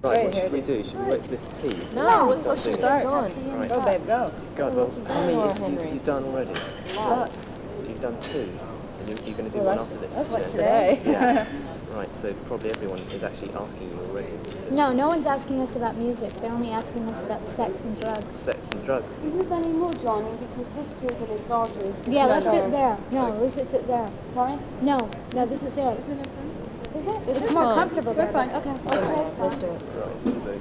Right, what should we do? Should we wait for this tea? No, let's just start. Right. Go, babe, go. God, well, how many Henry. interviews have you done already? Lots. So you've done 2, and you're going to do Well, one after this. that's what's yeah. today. Yeah. Right, so probably everyone is actually asking you already. So No one's asking us about music. They're only asking us about sex and drugs. sex and drugs. Is there any more, Johnny? Because this ticket is ordered. Yeah, let's sit there. No, let's sit there. Sorry? No, this is it. Isn't it fun? Is it? This It's is more fine. comfortable there. fine. Okay, Let's do it. Right, so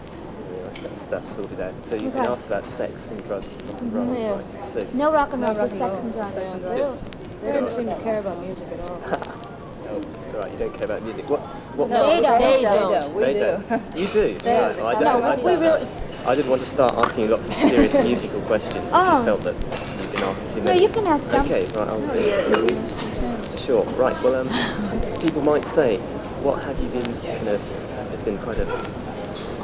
yeah, that's sorted out. So you've been Okay. asked about sex and drugs and rock and roll. Yeah. Right. So, No rock and roll, No just rock and sex and drugs. They don't seem to care about music at all. oh, right, you don't care about music. What No, they don't. They don't. We They do. don't. You do? They- Right, well, I No, don't. we really. I didn't want to start asking you lots of serious musical questions if Oh. you felt that you've been asked too No, many. you can ask some. Okay, right, I'll do it. Sure, right, well, people might say, what have you been kind of, it's been quite a,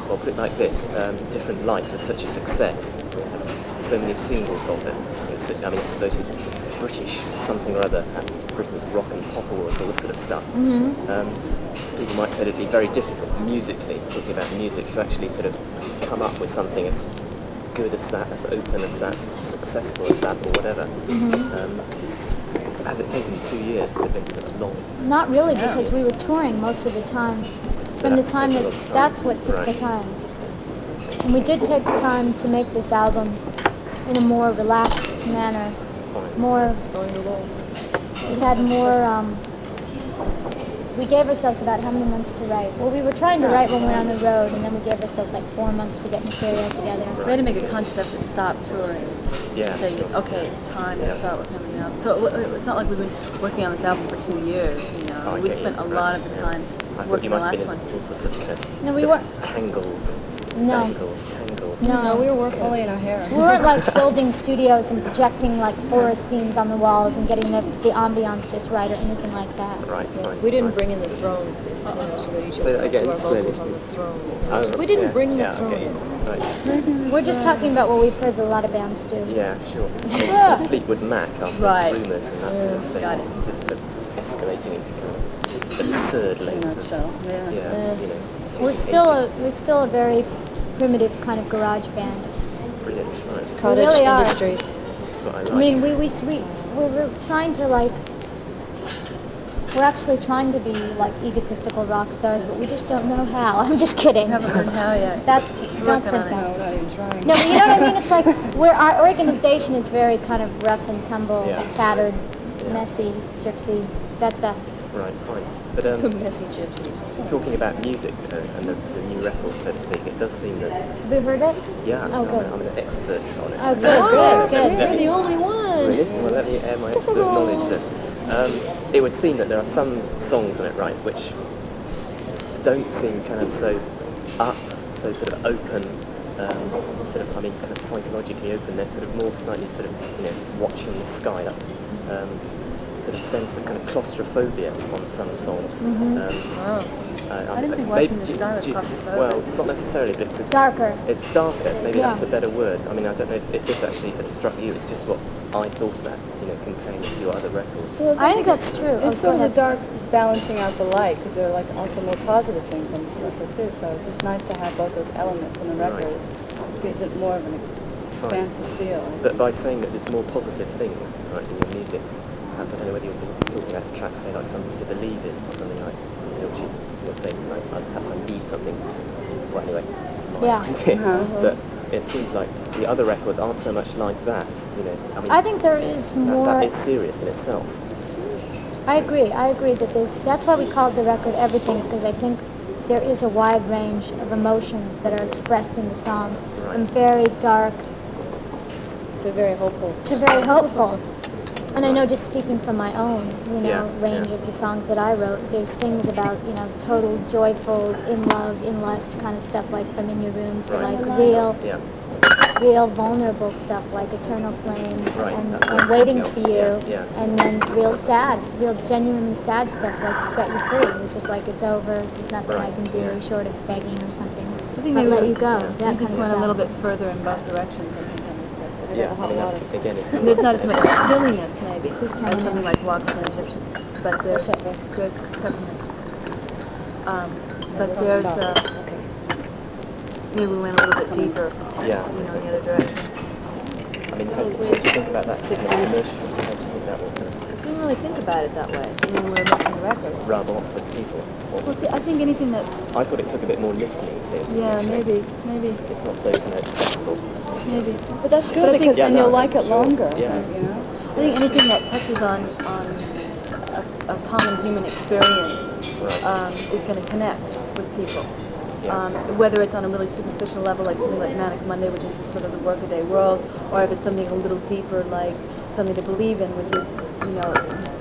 well, put it like this, different light was such a success. So many singles of it. It was such, I mean, it's voted British something or other at Britain's Rock and Pop Awards, all this sort of stuff. People might say it'd be very difficult musically, talking about music, to actually sort of come up with something as good as that, as open as that, successful as that, or whatever. Has it taken you 2 years? Has it been sort of long? Not really, because we were touring most of the time. So From the that's time taken that, a long time. that's what took the Right. time. And we did take the time to make this album in a more relaxed manner. Fine. More, we had more, we gave ourselves about how many months to write? Well, we were trying to write when we were on the road, and then we gave ourselves like 4 months to get material together. We had to make a conscious effort to stop touring. Yeah. Say, sure. okay, it's time Yeah. to start with something else. So it's not like we've been working on this album for 2 years, you know. Oh, I We get you. spent a Right. lot of the Yeah. time I thought working you on the might have last been one. in all sorts of kind No, we of weren't. tangles. No. Tangles. No, we were working. Only in our hair. We weren't like building studios and projecting like forest scenes on the walls and getting the ambiance just right or anything like that. Right, Yeah. fine. We didn't right. bring in the throne, so that each of Say us that could again, do our slowly vocals on the speak. throne. Oh, We didn't yeah, bring the yeah, throne okay. in. Right. We're just talking about what we've heard a lot of bands do. Yeah, sure. I mean, sort of Fleetwood Mac after Right. Rumours and that sort of thing. Got it. Just sort of escalating into kind of absurd lengths of, Nutshell. Yeah. you know. We're still a very primitive kind of garage band. Brilliant, right. Cottage really are. industry. That's what I like. I mean, we're trying to like, we're actually trying to be like egotistical rock stars, but we just don't know how. I'm just kidding. We haven't learned how yet. Don't think Working on it. that. not even trying. No, but you know what I mean? It's like our organization is very kind of rough and tumble, Yeah. tattered, Yeah. messy, gypsy. That's us. Right, fine. But The messy gypsies. talking about music and the new record, so to speak, it does seem that, Have you heard it? yeah, Oh, good. I'm an expert on it. Oh, good, good. You're the only one. Really? Well, let me air my expert knowledge then. It would seem that there are some songs on it, right, which don't seem kind of so up, so sort of open, sort of, I mean, kind of psychologically open. They're sort of more slightly sort of, watching the sky. That's sort of sense of kind of claustrophobia on some songs. Wow. I didn't think maybe- watching the sky was claustrophobic. Well, not necessarily, but Darker. it's darker. Maybe Yeah. that's a better word. I mean, I don't know if this actually has struck you. It's just what I thought about, comparing it to your other records. I think that's true. It's sort of the dark balancing out the light, because there are like also more positive things on this record too. So it's just nice to have both those elements in the record. Right. It just gives it more of an expansive feel. But by saying that there's more positive things, right, in your music, perhaps I don't know whether you're talking about a track, say like something to believe in, or something like, which is you're saying like perhaps I need something. Well, anyway, it's my Yeah. idea. But it seems like the other records aren't so much like that. I mean, I think there is more. that is serious in itself. I agree that that's why we called the record Everything, because I think there is a wide range of emotions that are expressed in the song, Right. from very dark So very hopeful. to very hopeful. And I know, just speaking from my own, Yeah, range yeah. of the songs that I wrote, there's things about, total joyful, in love, in lust kind of stuff, like From In Your Room, to Right. like Yeah. real vulnerable stuff like Eternal Flame Right, and that's nice. Waiting for Yeah, You, yeah. and then real genuinely sad stuff like Set You Free, which is like it's over, there's nothing I Right, can do yeah. short of begging or something. I think But maybe let you go, we that just kind of went a stuff. little bit further in both directions, I think, on this record. Yeah, I mean, again, it's And there's not as much silliness, maybe, as something like Walk with an Egyptian. But there's maybe we went a little bit deeper, Yeah. in the other direction. I mean, what do you think about that kind of commercial? How do you think that will kind of Didn't really think about it that way when we were mixing the record. rub off with people? Well, see, I think anything that, I thought it took a bit more listening to. yeah, actually. maybe. It's not so kind of accessible. Maybe. But that's But good I because think- then Yeah, you'll no, like it sure. longer. Yeah. You know? I think anything that touches on a common human experience Right. is going to connect with people. Yeah. Whether it's on a really superficial level, like something like Manic Monday, which is just sort of the workaday world, or if it's something a little deeper, like something to believe in, which is,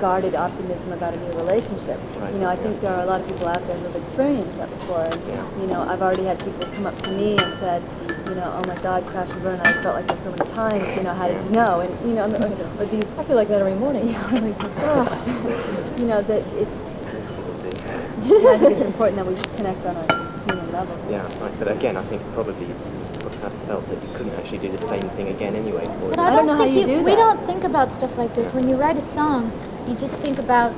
guarded optimism about a new relationship. Right, I yeah. think there are a lot of people out there who have experienced that before. And, Yeah. I've already had people come up to me and said, oh my God, crash and burn, I felt like that so many times, how did you know? And, or these, I feel like that every morning. that it's, Most people do. I think it's important that we just connect on a human level. Yeah, right. But again, I think probably perhaps felt that you couldn't actually do the same thing again anyway. Or But I don't know how you do We that. don't think about stuff like this. When you write a song, you just think about,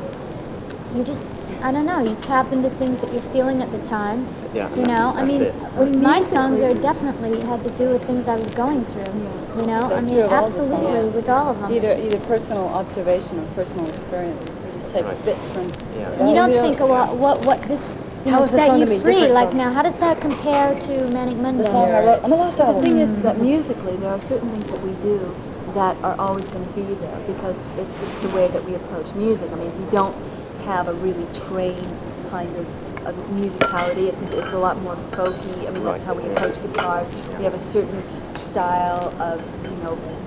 I don't know, you tap into things that you're feeling at the time. yeah, You know, I that's mean, it. my songs are definitely had to do with things I was going through. You know, That's I mean, true of all the absolutely, songs. with all of them. Either personal observation or personal experience. You just take Right. bits from. Yeah. And you don't you think, well, what this, How is the set song you gonna be free. different Like from- now, how does that compare to Manic Monday? The song I wrote on the last The album. thing is that musically, there are certain things that we do that are always going to be there because it's just the way that we approach music. I mean, we don't have a really trained kind of musicality. It's a lot more folky. I mean, that's how we approach guitars. We have a certain style of,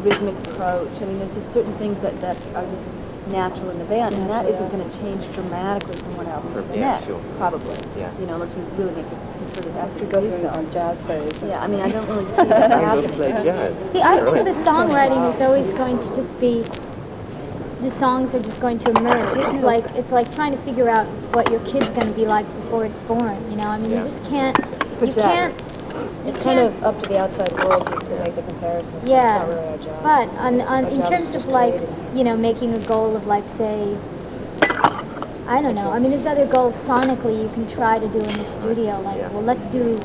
rhythmic approach. I mean, there's just certain things that are just natural in the band, and that isn't going to change dramatically from one album to the Yeah, next, sure. probably. Yeah. Unless we really make this concerted After effort go to do through so. our jazz phase. Yeah, I mean, I don't really see that Bangles happening. play jazz. See, I Yeah, think right. the songwriting is always going to just be, the songs are just going to emerge. It's like trying to figure out what your kid's going to be like before it's born. I mean, Yeah. you just can't. You Project. can't. It's you kind can't- of up to the outside world to make the comparisons. Yeah, That's not really our job. but in Our job terms is of just like, creating. making a goal of like, say, I don't know. I mean, there's other goals sonically you can try to do in the studio. Like, Yeah. well, let's do,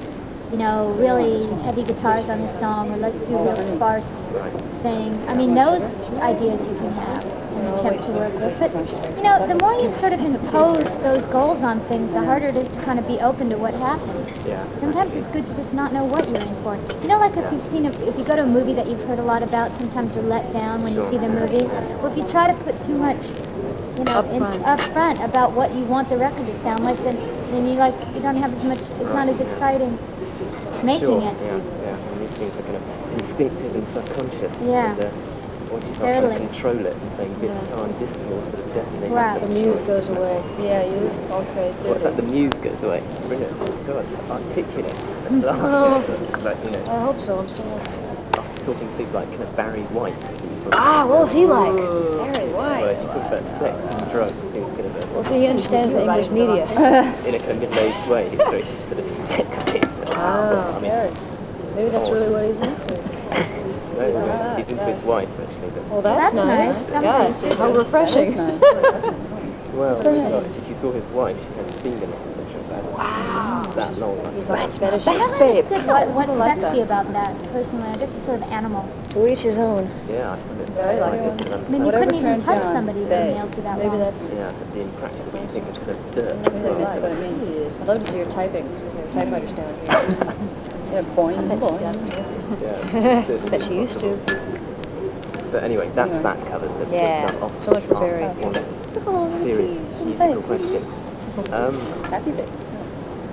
really heavy guitars on this song, or let's do real sparse Right. thing. I mean, those ideas you can have and attempt to work with. But, the more you sort of impose those goals on things, the harder it is to kind of be open to what happens. Yeah. Sometimes it's good to just not know what you're in for. Like if you've seen, if you go to a movie that you've heard a lot about, sometimes you're let down when you Sure. see the movie. Well, if you try to put too much, up front about what you want the record to sound like, then you don't have as much. It's not as exciting making Sure. it. Yeah. And these things are kind of instinctive and subconscious. Yeah. And, once you start trying to Totally. control it and saying this time, this will sort of definitely Right. happen. The muse goes away. Yeah, you lose all creativity. What's that? The muse goes away. Brilliant. God, articulate. At Oh. last. It's like, I hope so. I'm still lost. after talking to people like kind of Barry White. What was he like? Very Well, white. he talked about sex and drugs. He was kind of Well, see, he understands the English media. in a kind of middle-aged way. He's very sort of sexy. I mean, Maybe that's really what he's into. no, he's into his wife actually. But, Well, that's That's nice. nice. Somebody Gosh, should. how refreshing. well, if you saw his wife, she has fingernails such as that long. He's like I fetish. haven't understood what's sexy about that, personally. I guess it's sort of animal. To each his own. Yeah, I find it very nice. I mean, you Whatever couldn't even turns touch you on, somebody with a babe. nail to that Maybe long. that's Yeah, the impractical, but you think it's kind of dirt. Maybe that's what it means. I'd love to see your typing. Your typewriters down here. Yeah, boing, boing. Yeah. Bet she used to. But anyway, that's that covers it. Yeah, So off so much for ask Barry. One serious musical question. Happy face.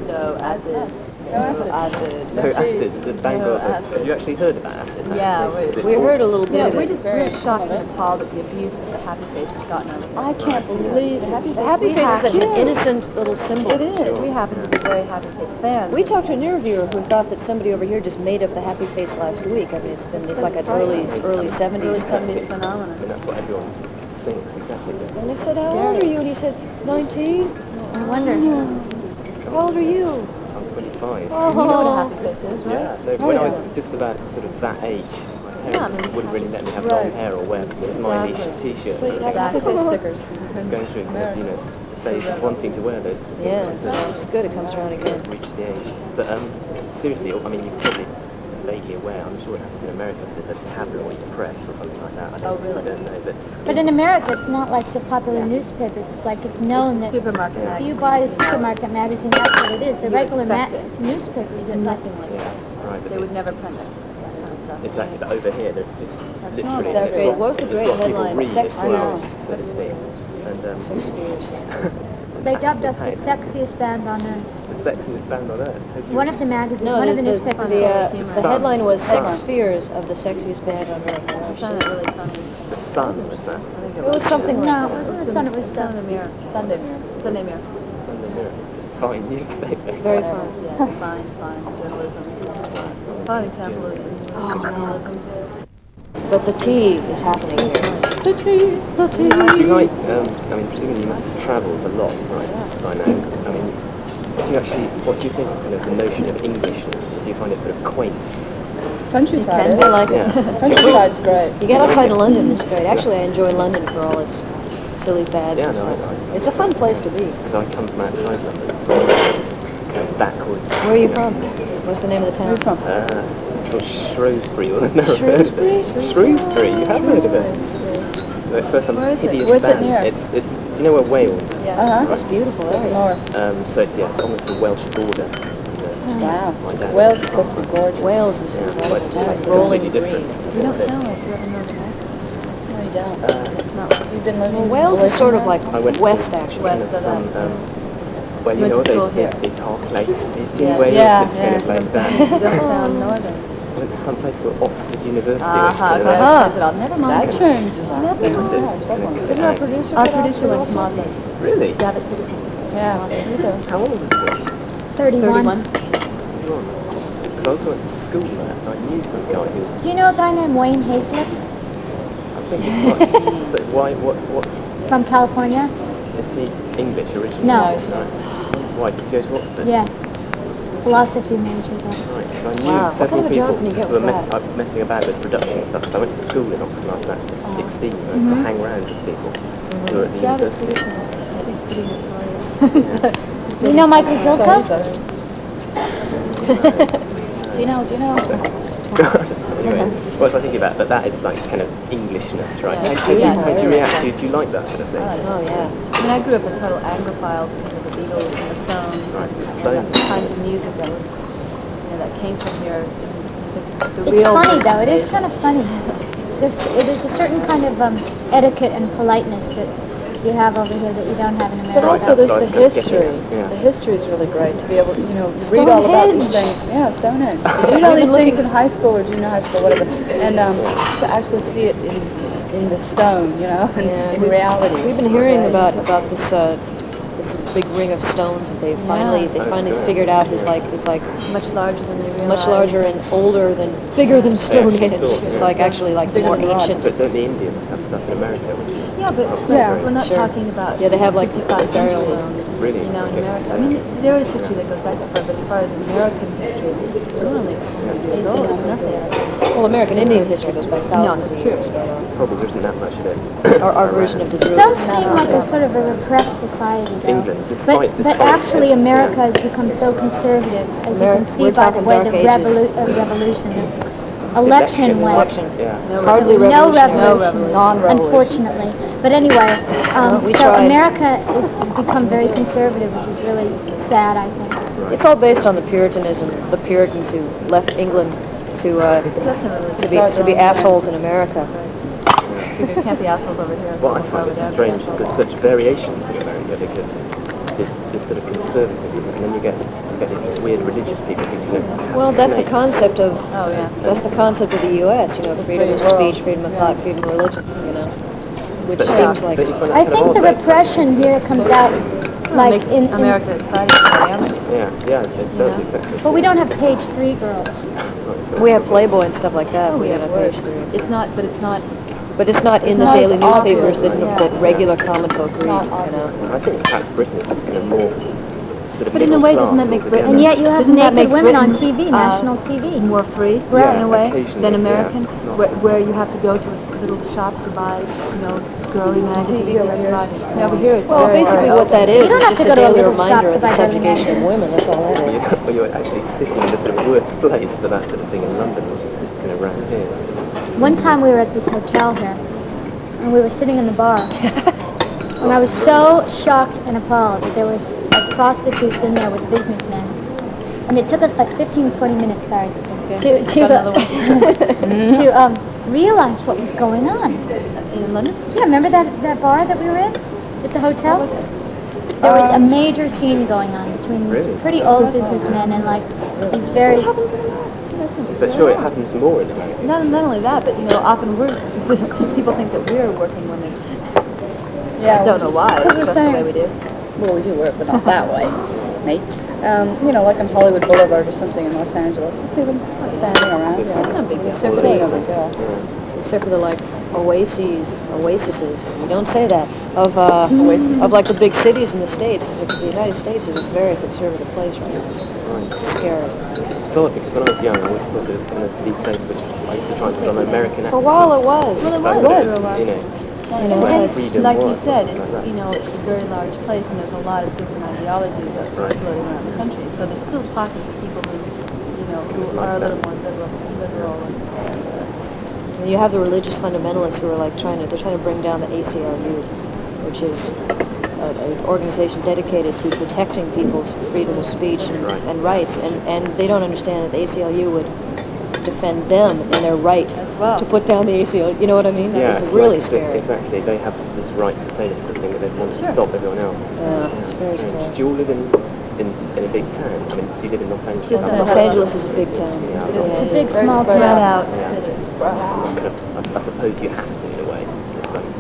No, acid. No acid. No, acid. The Bangles. acid. Have you actually heard about acid? Yeah, Is it We heard a little bit Yeah, of we're it. just shocked and appalled at the abuse that the Happy Face has gotten out of I can't believe Happy The happy face is such an innocent little symbol. It is. We happen to be very Happy Face fans. We talked to an interviewer who thought that somebody over here just made up the happy face last week. I mean, it's like an early 70s Early thing. 70s phenomenon. And that's what everyone thinks exactly. And they said, how old are you? And he said, 19. I wonder. How old are you? I'm 25. You know what a Happy Face is, right? Yeah, no, when I was just about sort of that age, my parents wouldn't really let me have long hair or wear smiley t-shirts. Or anything. Happy Face stickers. I was going through kind of, phase of wanting to wear those. Yeah, so it's good. It comes around again. Reach the age. But seriously, I mean, you're probably vaguely aware, I'm sure it happens in America, but there's a tabloid press or something like that. Oh, really? I don't know, But in America, it's not like the popular newspapers. It's like it's known that Supermarket if magazine. you buy a supermarket magazine, that's what it is. The You regular expect it. newspapers are Nothing nothing. like yeah, that. right, but They would never print that kind of stuff. exactly, but over here, there's just literally, That's it's great. what- What was the it's great what people headline? read Sex as well, Spears. so to speak. And, 6 years. They dubbed us the Hey. sexiest band on earth. the sexiest band on earth. How do you- One of the magazines, No, one of the the newspapers. the Sun. headline was Sun. 6 Spheres of the sexiest band on earth. I found it really funny. The Sun was that. I think It was something like No, that. it wasn't the Sun. It was Sunday Mirror. Sunday Mirror. Sunday Mirror. Sunday Mirror. It's a fine newspaper. Very Whatever. fun. Yeah, fine journalism. Fine example of journalism. But the tea is happening here. The tea. Do you like, I mean, presumably you must have travelled a lot, right, by now. I mean, what do you think of kind of the notion of Englishness? Do you find it sort of quaint? Countryside. Can be like Yeah. Countryside's great. You get outside of London, it's great. Actually, I enjoy London for all its silly fads Yeah, and no, stuff. It's a fun place to be. Because I come from outside London, kind of backwards. Where are you from? What's the name of the town? Where are you from? It's called Shrewsbury. Well, I've never heard of it. Shrewsbury, you have heard of it? No, it's first some Where is it? hideous Where's it band. near? It's, do you know where Wales is? Uh-huh. It's beautiful It's area. north. So it's, yeah, it's almost the Welsh border. Wow. My dad- Wales is supposed to be gorgeous. Wales is Yeah, incredible. but It's like it's rolling completely green. different. You don't sound like you have a Northern accent. No, you don't. It's not. You've been living Well, Wales away is sort from of like there? I went west, to actually. West kind of some, that. well, you Went know, to school they here. talk like this in Yeah. Wales. Yeah, It's kind of like that. You don't sound Northern. I went to some place called Oxford University. Uh-huh. which kind of Okay. like- That's it all. Never mind. That changes. Never Did mind. it? Didn't our producer Our get producer Oxford went to also? Motley. Really? David Citizen. Yeah. These are How old was he? 31. 31. Because I also went to school there, and I knew some guy who was, Do you know a guy named Wayne Hayslip I think it's like, so what's, from California? is he English originally? No. Why, did he go to Oxford? Yeah. Philosophy major there. Right, because I knew Wow, what several kind of a job people can you get who were with that? messing about with production and stuff. So I went to school in Oxford when I was about sort of 16, and I used to hang around with people who were at the David university. Citizen is, I think, pretty notorious. Do you know Michael Zilka? Do you know? Anyway, what was I thinking about? But that is like kind of Englishness, right? Yeah. How do Yeah. you react? Do you like that sort of thing? Oh, yeah. I mean, I grew up a total Anglophile because of the Beatles and the Stones Right, and Stones. the kinds of music that was, that came from here. The It's real funny British though. It is invasion. kind of funny. There's a certain kind of etiquette and politeness that you have over here that you don't have in But Right, America. also there's that's the what I was getting history. at, yeah. The history is really great to be able to, read all about these things. Yeah, Stonehenge. You read all these things in high school or junior high school, whatever, and to actually see it in the stone, in we've- reality. We've been hearing about this this big ring of stones that they finally figured out is like Much larger than they realized. much larger and older than bigger than Stonehenge. thought, It's yeah. like actually like Bigger more than Rome. ancient. But don't the Indians have stuff in America, which is Yeah, but Yeah. we're not Sure. talking about Yeah, they have, like, 55 burial centuries, mounds. Really? in Okay. America. I mean, there is history that goes back that far, but as far as American history, it's only 100 years old. It's nothing. Well, American Indian history goes back thousands it's of true. years. But, probably there isn't that much of it. our version of the It Druids. does seem like a sort of a repressed society, though. England, despite but actually, America has become so conservative, as you can see We're by the talking way the Dark Ages. revolution, the election went. Election. Yeah. Hardly No revolutionary. revolution, Non-revolution. unfortunately. But anyway, we so tried. America has become very conservative, which is really sad, I think. It's all based on the Puritanism, the Puritans who left England to be assholes in America. You can't be assholes over here. What I assholes find over there, is strange is assholes. there's such variations in America because this sort of conservatism, and then you get these weird religious people who have Well, that's the snakes. concept of Oh, yeah. that's the concept of the U.S. Freedom of speech, freedom of thought, freedom of religion. Which But seems like don't you find that I kind of think odd, the though? repression here comes out like makes in America exciting for them. Yeah, it does exactly. but we don't have page 3 girls. we have Playboy and stuff like that. Oh, we yeah, got worse. page 3. It's not, but it's not. But it's not in the not daily as obvious, newspapers that yeah. that regular common folk read. not obvious. I think perhaps Britain is just kind of more sort of But in a middle way, class doesn't that make altogether. Britain? And yet you have Doesn't that naked make women on Britain, TV, national TV. more free Yes, in a way occasionally, than yeah. American, Not- where you have to go to a little shop to buy, girly magazines. You have to buy. Over here, it's Well, very basically hard. what that You is don't have just to a go to a daily little shop reminder to of the buy girly subjugation of magazines. women. That's all that is. You're actually sitting in the sort of worst place for that sort of thing in London, which is just kind of around here. One time we were at this hotel here, and we were sitting in the bar, and I was so shocked and appalled that there was like prostitutes in there with businessmen, and it took us like 15-20 minutes, sorry, to realize what was going on. In London. Yeah, remember that bar that we were in at the hotel? There was a major scene going on between these Really? pretty old businessmen and like these very. But sure, it happens more in America. Not only that, but often people think that we're working women. Yeah, I don't know why. Because That's we're the way saying, we do. well, we do work, but not that way, mate. Like on Hollywood Boulevard or something in Los Angeles, you see them standing around. It's Yeah, not big deal. Except for no the, big deal. except for the like oases. We don't say that of like the big cities in the states. The United States is a very conservative place right now. Scary. It's odd because when I was young, I always thought it was kind of the place which I used to try and put on an American accent. For a while it was. Well, it Like, was. but it's, know, where And freedom like was, you said, something it's like that. it's a very large place, and there's a lot of different ideologies that are Right. floating around the country. So there's still pockets of people who are a little more liberal. And you have the religious fundamentalists who are like trying to bring down the ACLU, which is an organization dedicated to protecting people's freedom of speech Right. and rights, and they don't understand that the ACLU would defend them in their right As well. to put down the ACLU. You know what I mean? Yeah, It's it's really like, scary. Exactly, they have this right to say this sort of thing, but they want to Sure. stop everyone else. Yeah, it's very Strange. scary. Do you all live in a big town? I mean, do you live in Los Angeles? Just I'm Los not- Angeles is a big town. Yeah, It's a big Very small spread town. out Yeah. city. I suppose you have to in a way.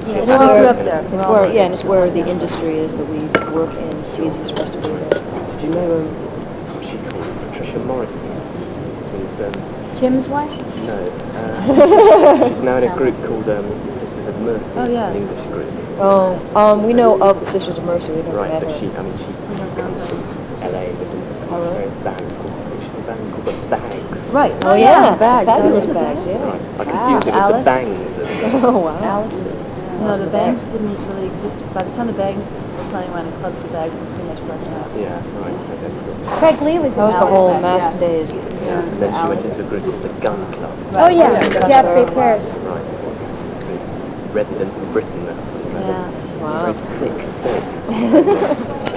Yeah, It's we grew where, up there. it's where, yeah, and it's where the industry is that we work in. It's easiest for us to do that. Did you know what's she called? Patricia Morrison. Who's Jim's wife? no. She's now in a group called the Sisters of Mercy. Oh, yeah. An English group. Oh, we know of the Sisters of Mercy. We've never Right, met but her. she comes from LA and was in various bands called. She's in a band called the Bags. Right. Oh yeah, Bags, fabulous yeah. bags, yeah. Right. I confused it with Alice. the Bangs. Oh wow. Allison. No, the Bangs didn't really exist. By the time the Bangs were playing around in clubs, the Bangs had pretty much broken out. Yeah, right. So that's Craig Lee was in That was the that. whole Alice, mask yeah. days. yeah. And then she went into a group called the Gun Club. Oh yeah, Yeah. Jeffrey Pierce. Right. It's resident in Britain now. Yeah. Wow. Very sick state.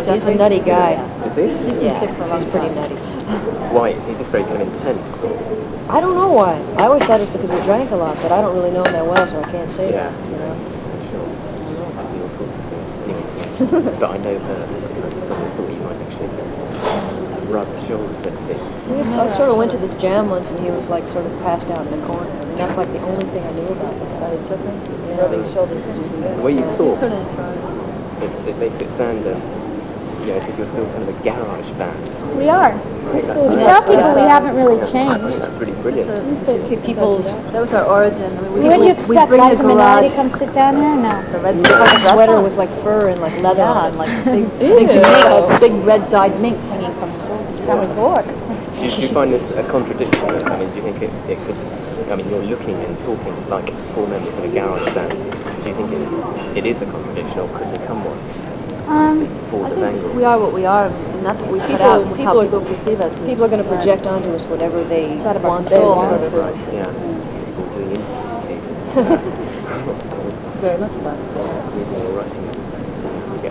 He's a nutty guy. Is he? He's been sick for a long He's pretty time. nutty. Why? Is he just very kind of intense? I don't know why. I always thought it was because he drank a lot, but I don't really know him that well, so I can't say Yeah. that. You know. Sure. Might be all sorts of things. Anyway. But I know her. So someone thought you might actually rub shoulders, so to speak. I sort of went to this jam once, and he was like sort of passed out in the corner. I mean, that's like the only thing I knew about this guy. He took him. Yeah. Rubbing shoulders. The way you He's talk, sort of notorious. it makes it sound, as if you're still kind of a garage band. We are. Right, We tell people we haven't really changed. That's really brilliant. People's That was our origin. I mean, Wouldn't you we expect bring the Liza Minnelli to garage, come sit down here? No. the red sweater with like fur and like leather yeah, on and it. like big red dyed minks hanging from the shoulders. Can we talk? Do you find this a contradiction? I mean, do you think it could, I mean, you're looking and talking like four members of a garage band. Do you think it is a contradiction or could become one? For the Bangles. We are what we are, and that's what we put out, and how people perceive us. People are going to project onto us whatever they It's out of our want. control, They sort want. of. Right, yeah. People doing interviews even. Very much so. Reading or writing.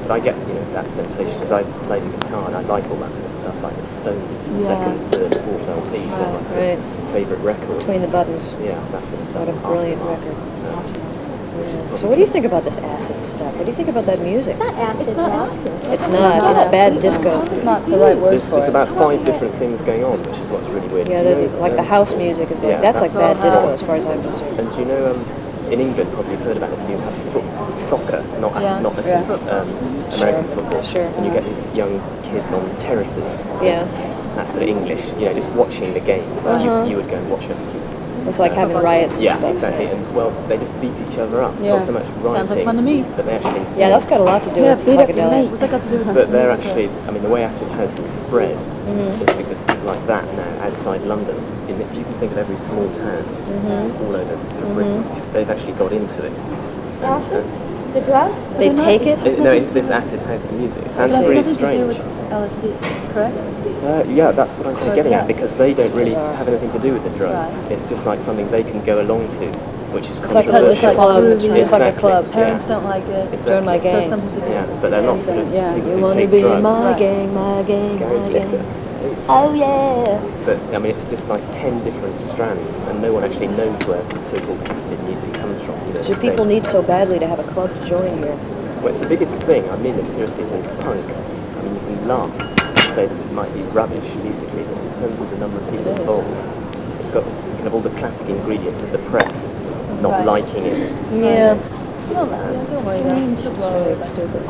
But I get, that sensation because I play the guitar and I like all that sort of stuff, like the Stones, Yeah. second, third, fourth LPs, and like Right. favourite records. Between the buttons. Yeah, that sort of stuff. What a brilliant Aftermath. record. So what do you think about this acid stuff? What do you think about that music? Not acid. It's not acid. It's not. It's bad disco. It's not the right word for There's it. about 5 different things going on, which is what's really weird. Yeah, Do you know, like the house music is like yeah, that's like that's bad disco as far as I'm concerned. And do you know, in England, probably you've heard about this, you have soccer, not Yeah. not Yeah. American football. Sure. And you get these young kids on terraces. Yeah. That's sort of English, just watching the games. Like Uh-huh. you would go and watch a It's like having riots and Yeah, stuff. exactly. And well, they just beat each other up. It's Yeah. not so much rioting, Sounds like fun to me. but they actually. Yeah, that's got a lot to do with beat up your psychedelic. mate. What's that got to do with But they're music? actually, I mean, the way acid house has spread Mhm. is because people like that now outside London, you can think of every small town all over sort of Britain, they've actually got into it. And, The drug? They take it? no, it's this acid house music. It sounds That's really nothing to do strange. with LSD, correct? Yeah, that's what I'm kind of getting at, because they don't really Bizarre. have anything to do with the drugs. Right. It's just like something they can go along to, which is It's like controversial. a club. Exactly. It's like a club. Parents don't like it. Exactly. Join my So gang. it's something to do Yeah, with it. but they're not sort of Yeah. people You who want to take be in drugs. my Right. gang, my gang, Gary my Glitter. gang. Oh yeah. But I mean, it's just like 10 different strands, and no one actually knows where the so-called acid music comes from. You know, So people need so badly to have a club to join here. Well, it's the biggest thing. I mean this seriously since punk. I mean, you can laugh and say that it might be rubbish musically, but in terms of the number of people involved, it's got kind of all the classic ingredients of the press not Right. liking it. Yeah. Don't worry about it. She'll blow over. Stupid.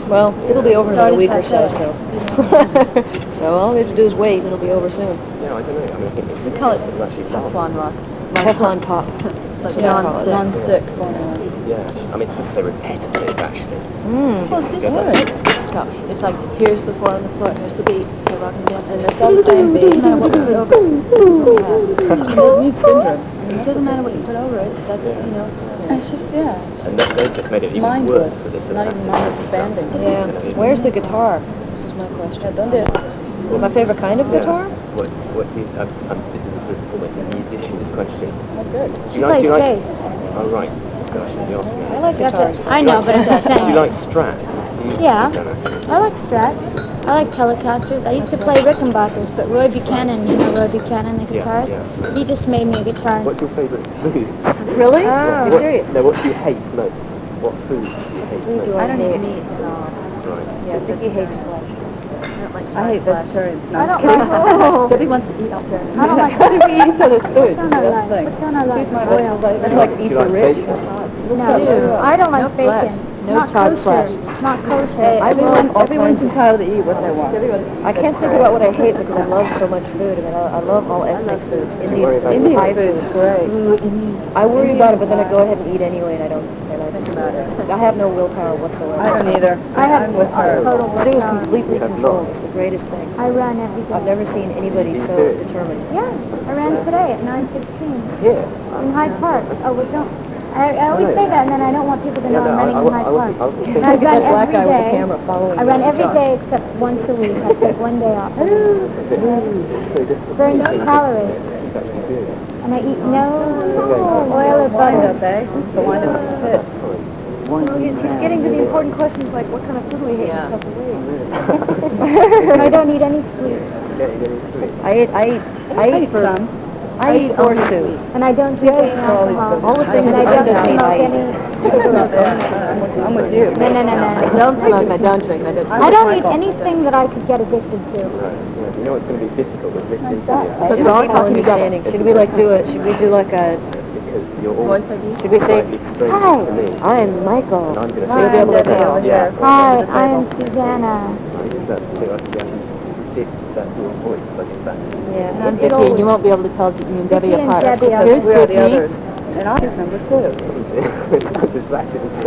Well, it'll be over in about a week or so, so. So all we have to do is wait, and it'll be over soon. Yeah, I don't know. I mean, I think We call it it'll actually last. Teflon rock. Teflon pop. Like So now non-stick. Non-stick formula. Yeah, I mean, it's just so repetitive, actually. Well, it's just it's tough. It's like, here's the four on the floor, here's the beat, the rock and dance. And it's all the same beat. Doesn't matter what you put over it. That's what we have. It needs syndromes. It doesn't matter what you put over it. That's, you know. It's just, yeah. And they've just made it even Mindless. worse for this. Not even mind expanding. Yeah. Where's the guitar? This is my question. Yeah, don't do it. My favorite kind of guitar? What do you, this is sort of almost a musician's question. Oh, good. Do She you like, plays do you like, bass. oh right, gosh, you're asking me. I like guitars. I know, but I'm just Do you saying. like Strats? Do you, Yeah. Susanna? I like Strats. I like Telecasters. I used to play Rickenbackers, but Roy Buchanan, you know Roy Buchanan, the Yeah, guitarist? yeah. He just made me a guitar. What's your favourite food? Really? Oh. You're serious? No, what do you hate most? What foods do you hate most? I don't eat meat at all. Right. Yeah, I think he hates flesh. I don't like I hate flesh. vegetarians. No, I I'm don't just kidding. like. Debbie wants to eat alternative. I don't like. We eat each other's food. Don't That's I the like? thing. Don't I like? Choose my Oil. vegetables. That's like Do eat you the like rich. bacon? No, I don't like No flesh. bacon. It's No not charred kosher. flesh. It's not kosher. I love all Everyone's kinds of. entitled to eat what they want. I can't think about what I hate because I love so much food. I mean, I love all ethnic foods. worry Indian about food, it? Thai Indian food. food's great. I worry about it, but then I go ahead and eat anyway, and I don't. And I just. I have no willpower whatsoever. I don't either. I have I'm with her. total Sue is willpower. completely You have controlled. not. It's the greatest thing. I run every day. I've never seen anybody Are you so serious? determined. Yeah, I ran today at 9:15 Here. in Hyde Park. Oh, well, don't. I always say that, and then I don't want people to know Yeah, no, I'm running I in Hyde wasn't Park. thinking. And I Look at run that black every guy with the day. camera following I you run as you every talk. day except once a week. I take one day off. It's so difficult Burns to calories. keep actually doing it. And I eat no oil or Wind up, butter. eh? It's the wind up of the pit. Well, he's getting to the important questions like what kind of food we hate and stuff away. And I don't eat any sweets. I eat for some. I eat for Sue. And I don't drink any alcohol. All the things And I that don't Sue does eat, smoke I eat. any cigarettes. I'm with you. No. I don't smoke, I don't drink, I don't. I don't eat anything that I could get addicted to. Right, yeah. You know what's going to be difficult with this interview? I But just Ron, keep how on can you get understanding. Should we like do it? Should we do like a? Because you're all Voice ID? Should we say, slightly strangers "Hi, to me. I'm Michael"? And I'm going to So you'll be able to Debbie tell. over here. Hi, I am Susanna. That's the thing. I can predict that's your voice by the fact. Yeah, I'm it Vicky, always. and you won't be able to tell me and Debbie Vicky and apart. Debbie are Here's We are the Vicky. others. And I'm number 2. It's actually the same.